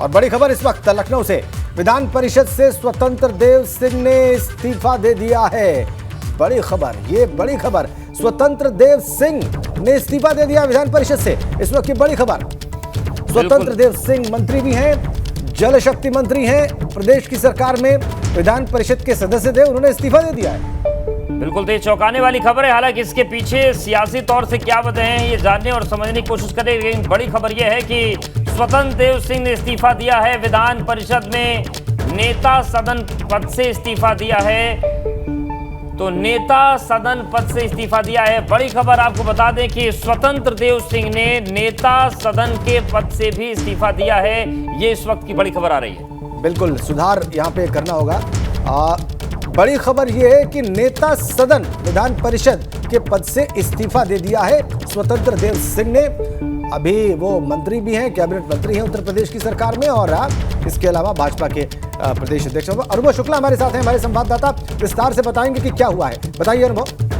और बड़ी खबर इस वक्त लखनऊ से, विधान परिषद से स्वतंत्र देव सिंह ने इस्तीफा दे दिया है। बड़ी खबर, ये बड़ी खबर, स्वतंत्र देव सिंह ने इस्तीफा दे दिया विधान परिषद से। इस वक्त की बड़ी खबर, स्वतंत्र देव सिंह मंत्री भी हैं, जल शक्ति मंत्री हैं प्रदेश की सरकार में, विधान परिषद के सदस्य थे, उन्होंने इस्तीफा दे दिया है। बिल्कुल, तो ये चौंकाने वाली खबर है। हालांकि इसके पीछे सियासी तौर से क्या वजह है ये जानने और समझने की कोशिश करें, लेकिन बड़ी खबर यह है कि स्वतंत्र देव सिंह ने इस्तीफा दिया है। विधान परिषद में नेता सदन पद से इस्तीफा दिया है, तो नेता सदन पद से इस्तीफा दिया है। बड़ी खबर आपको बता दें कि स्वतंत्र देव सिंह ने नेता सदन के पद से भी इस्तीफा दिया है। ये इस वक्त की बड़ी खबर आ रही है। बिल्कुल, सुधार यहाँ पे करना होगा। बड़ी खबर यह है कि नेता सदन विधान परिषद के पद से इस्तीफा दे दिया है स्वतंत्र देव सिंह ने। अभी वो मंत्री भी हैं, कैबिनेट मंत्री हैं उत्तर प्रदेश की सरकार में, और इसके अलावा भाजपा के प्रदेश अध्यक्ष अनुभव शुक्ला हमारे साथ हैं, हमारे संवाददाता विस्तार से बताएंगे कि क्या हुआ है। बताइए अनुभव।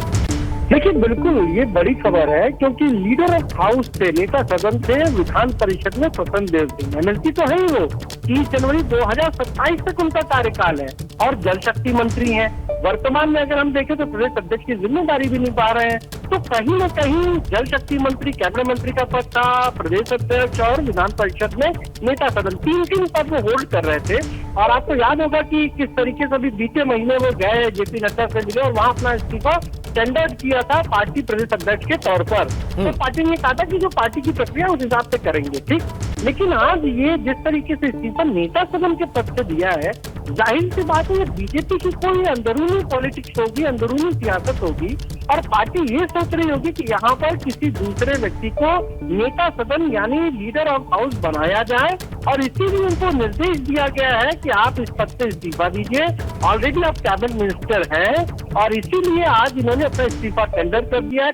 देखिए, बिल्कुल ये बड़ी खबर है क्योंकि लीडर ऑफ हाउस थे, नेता सदन थे विधान परिषद में स्वतंत्र देव सिंह। एमएलसी तो है ही वो, 30 जनवरी 2027 तक उनका कार्यकाल है और जल शक्ति मंत्री हैं। वर्तमान में अगर हम देखें तो प्रदेश अध्यक्ष की जिम्मेदारी भी निभा रहे हैं, तो कहीं न कहीं जल शक्ति मंत्री, कैबिनेट मंत्री का पद था, प्रदेश अध्यक्ष और विधान परिषद में नेता सदन, तीन पद वो होल्ड कर रहे थे। और आपको याद होगा कि किस तरीके से अभी बीते महीने वो गए जेपी नड्डा से मिले और वहाँ अपना इस्तीफा टेंडर किया था पार्टी प्रदेश अध्यक्ष के तौर पर। तो पार्टी ने कहा था कि जो पार्टी की प्रक्रिया उस हिसाब से करेंगे, ठीक। लेकिन आज ये जिस तरीके से इस्तीफा नेता सदन के पद से दिया है, जाहिर सी बात है ये बीजेपी की कोई अंदरूनी पॉलिटिक्स होगी, अंदरूनी सियासत होगी और पार्टी ये सोच रही होगी कि यहाँ पर किसी दूसरे व्यक्ति को नेता सदन यानी लीडर ऑफ हाउस बनाया जाए और इसीलिए उनको निर्देश दिया गया है कि आप इस पद से इस्तीफा दीजिए। ऑलरेडी आप कैबिनेट मिनिस्टर हैं और इसीलिए आज इन्होंने अपना इस्तीफा टेंडर कर दिया है,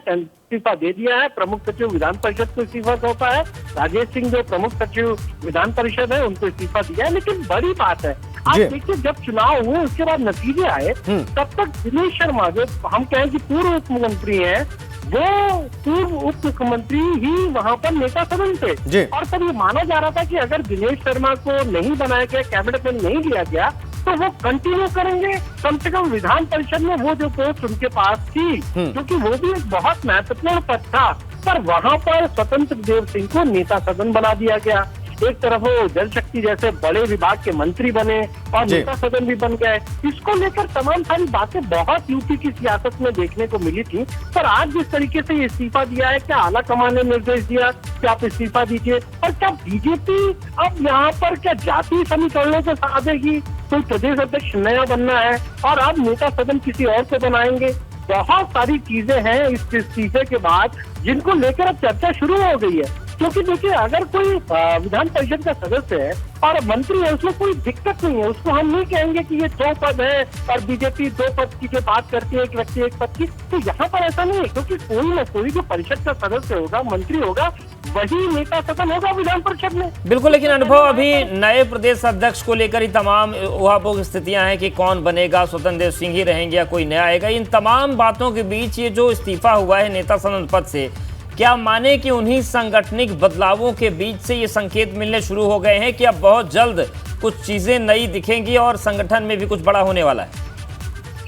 इस्तीफा दे दिया है। प्रमुख सचिव विधान परिषद को इस्तीफा सौंपा है, राजेश सिंह जो प्रमुख सचिव विधान परिषद है उनको इस्तीफा दिया है। लेकिन बड़ी बात है, आप देखिए जब चुनाव हुए उसके बाद नतीजे आए, तब तक दिनेश शर्मा जो हम कहें कि पूर्व उप मुख्यमंत्री हैं, वो पूर्व उप मुख्यमंत्री ही वहाँ पर नेता सदन थे। और तब ये माना जा रहा था कि अगर दिनेश शर्मा को नहीं बनाया गया, कैबिनेट में नहीं लिया गया, तो वो कंटिन्यू करेंगे कम से कम विधान परिषद में वो जो पोस्ट उनके पास थी, क्योंकि वो भी एक बहुत महत्वपूर्ण पद था। पर वहाँ पर स्वतंत्र देव सिंह को नेता सदन बना दिया गया। एक तरफ वो जल शक्ति जैसे बड़े विभाग के मंत्री बने और नेता सदन भी बन गए। इसको लेकर तमाम सारी बातें बहुत यूपी की सियासत में देखने को मिली थी। पर आज जिस तरीके से इस्तीफा दिया है, क्या आला कमान ने निर्देश दिया कि आप इस्तीफा दीजिए, और क्या बीजेपी अब यहाँ पर क्या जातीय समीकरणों से साधेगी, कोई प्रदेश अध्यक्ष नया बनना है और अब नेता सदन किसी और को बनाएंगे। बहुत सारी चीजें हैं इस इस्तीफे के बाद जिनको लेकर अब चर्चा शुरू हो गई है। क्योंकि देखिए, अगर कोई विधान परिषद का सदस्य है और मंत्री है, उसमें कोई दिक्कत नहीं है। उसको हम नहीं कहेंगे कि ये 2 पद है और बीजेपी 2 पद की जो बात करती है, एक व्यक्ति 1 पद की, तो यहाँ पर ऐसा नहीं है। क्योंकि कोई न कोई जो परिषद का सदस्य होगा, मंत्री होगा, वही नेता सदन होगा विधान परिषद में। बिल्कुल, लेकिन अनुभव अभी नए प्रदेश अध्यक्ष को लेकर ही तमाम उहापोह स्थितियां हैं कि कौन बनेगा, स्वतंत्र देव सिंह ही रहेंगे या कोई नया आएगा। इन तमाम बातों के बीच ये जो इस्तीफा हुआ है नेता सदन पद से, क्या माने कि उन्हीं सांगठनिक बदलावों के बीच से ये संकेत मिलने शुरू हो गए हैं कि अब बहुत जल्द कुछ चीजें नई दिखेंगी और संगठन में भी कुछ बड़ा होने वाला है?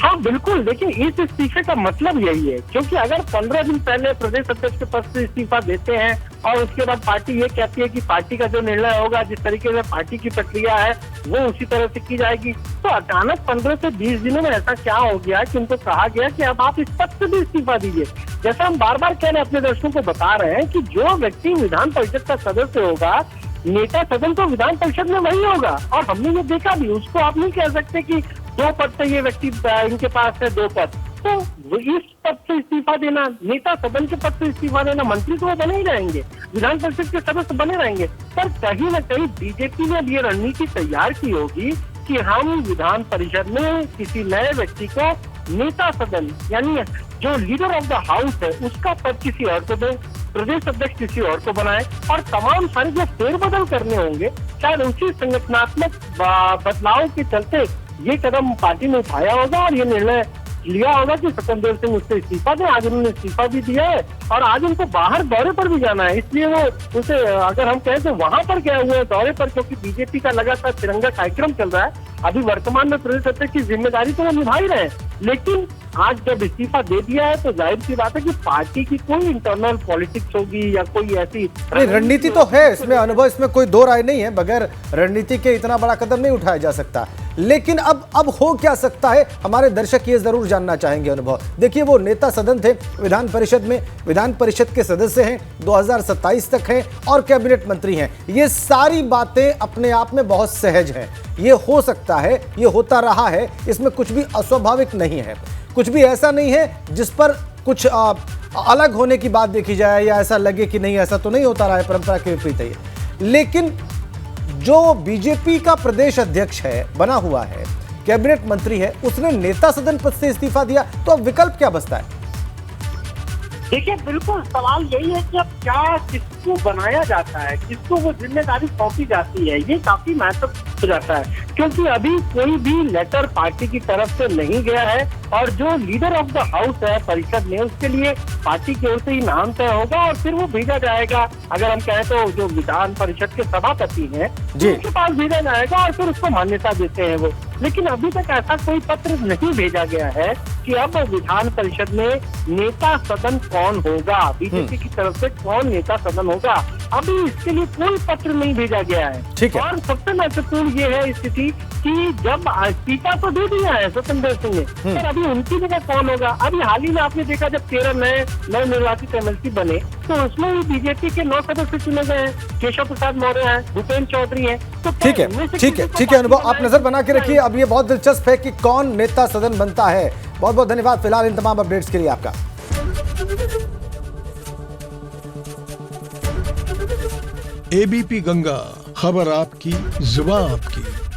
हाँ बिल्कुल, देखिए इस इस्तीफे का मतलब यही है, क्योंकि अगर 15 दिन पहले प्रदेश अध्यक्ष के पद से इस्तीफा देते हैं और उसके बाद पार्टी ये कहती है कि पार्टी का जो निर्णय होगा, जिस तरीके से पार्टी की प्रक्रिया है वो उसी तरह से की जाएगी, तो अचानक 15 से 20 दिनों में ऐसा क्या हो गया कि उनको कहा गया कि अब आप इस पद से भी इस्तीफा दीजिए। जैसा हम बार बार कह रहे हैं, अपने दर्शकों को बता रहे हैं कि जो व्यक्ति विधान परिषद का सदस्य होगा, नेता सदन तो विधान परिषद में वही होगा। और हमने ये देखा भी, उसको आप नहीं कह सकते कि 2 पद से ये व्यक्ति इनके पास है 2 पद, तो इस पद से इस्तीफा देना, नेता सदन के पद से इस्तीफा देना, मंत्री तो वो बने ही रहेंगे, विधान परिषद के सदस्य बने रहेंगे। पर कहीं न कहीं बीजेपी ने ये रणनीति तैयार की होगी कि हम विधान परिषद में किसी नए व्यक्ति को नेता सदन यानी जो लीडर ऑफ द हाउस है उसका पद किसी और को दें, प्रदेश अध्यक्ष किसी और को बनाए और तमाम सारे जो फेरबदल करने होंगे, शायद उसी संगठनात्मक बदलाव के चलते ये कदम पार्टी ने उठाया होगा और ये निर्णय लिया होगा कि स्वतंत्र देव सिंह उससे इस्तीफा दें। आज उन्होंने इस्तीफा भी दिया है और आज उनको बाहर दौरे पर भी जाना है, इसलिए वो उसे अगर हम कहें तो वहां पर गए हुए हैं दौरे पर, क्योंकि बीजेपी का लगातार तिरंगा कार्यक्रम चल रहा है। अभी वर्तमान में प्रदेश अध्यक्ष की जिम्मेदारी तो वो निभा ही रहे हैं, लेकिन आज जब इस्तीफा दे दिया है तो जाहिर सी बात है कि पार्टी की कोई इंटरनल पॉलिटिक्स होगी या कोई ऐसी नहीं, रणनीति तो है इसमें, अनुभव इसमें कोई दो राय नहीं है, बगैर रणनीति के इतना बड़ा कदम नहीं उठाया जा सकता। लेकिन अब हो क्या सकता है, हमारे दर्शक ये जरूर जानना चाहेंगे। अनुभव देखिए, वो नेता सदन थे विधान परिषद में, विधान परिषद के सदस्य हैं, 2027 तक हैं और कैबिनेट मंत्री हैं। ये सारी बातें अपने आप में बहुत सहज हैं, ये हो सकता है, ये होता रहा है, इसमें कुछ भी अस्वाभाविक नहीं है, कुछ भी ऐसा नहीं है जिस पर कुछ अलग होने की बात देखी जाए या ऐसा लगे कि नहीं ऐसा तो नहीं होता रहा है, परंपरा के विपरीत है ये। लेकिन जो बीजेपी का प्रदेश अध्यक्ष है, बना हुआ है, कैबिनेट मंत्री है, उसने नेता सदन पद से इस्तीफा दिया, तो अब विकल्प क्या बचता है? देखिए, बिल्कुल सवाल यही है कि अब क्या किसको बनाया जाता है, किसको वो जिम्मेदारी सौंपी जाती है, ये काफी महत्वपूर्ण हो जाता है, क्योंकि अभी कोई भी लेटर पार्टी की तरफ से नहीं गया है और जो लीडर ऑफ द हाउस है परिषद में, उसके लिए पार्टी की ओर से ही नाम तय होगा और फिर वो भेजा जाएगा। अगर हम कहें तो जो विधान परिषद के सभापति हैं उनके पास भेजा जाएगा और फिर उसको मान्यता देते हैं वो। लेकिन अभी तक ऐसा कोई पत्र नहीं भेजा गया है कि अब विधान परिषद में नेता सदन कौन होगा, बीजेपी की तरफ से कौन नेता सदन होगा, अभी इसके लिए कोई पत्र नहीं भेजा गया है। ठीक है। और सबसे महत्वपूर्ण ये है स्थिति कि जब इस्तीफा तो दे दिया है स्वतंत्र देव सिंह ने, पर अभी उनकी जगह कौन होगा? अभी हाल ही में आपने देखा जब 13 नए निर्वाचित एमएलसी बने तो उसमें भी बीजेपी के 9 सदस्य चुने गए हैं। केशव प्रसाद मौर्य हैं, भूपेन्द्र चौधरी हैं। तो ठीक है अनुभव, आप नजर बना के रखिए। अब ये बहुत दिलचस्प है कि कौन नेता सदन बनता है। बहुत बहुत धन्यवाद फिलहाल इन तमाम अपडेट्स के लिए आपका। एबीपी गंगा, खबर आपकी, जुबान आपकी।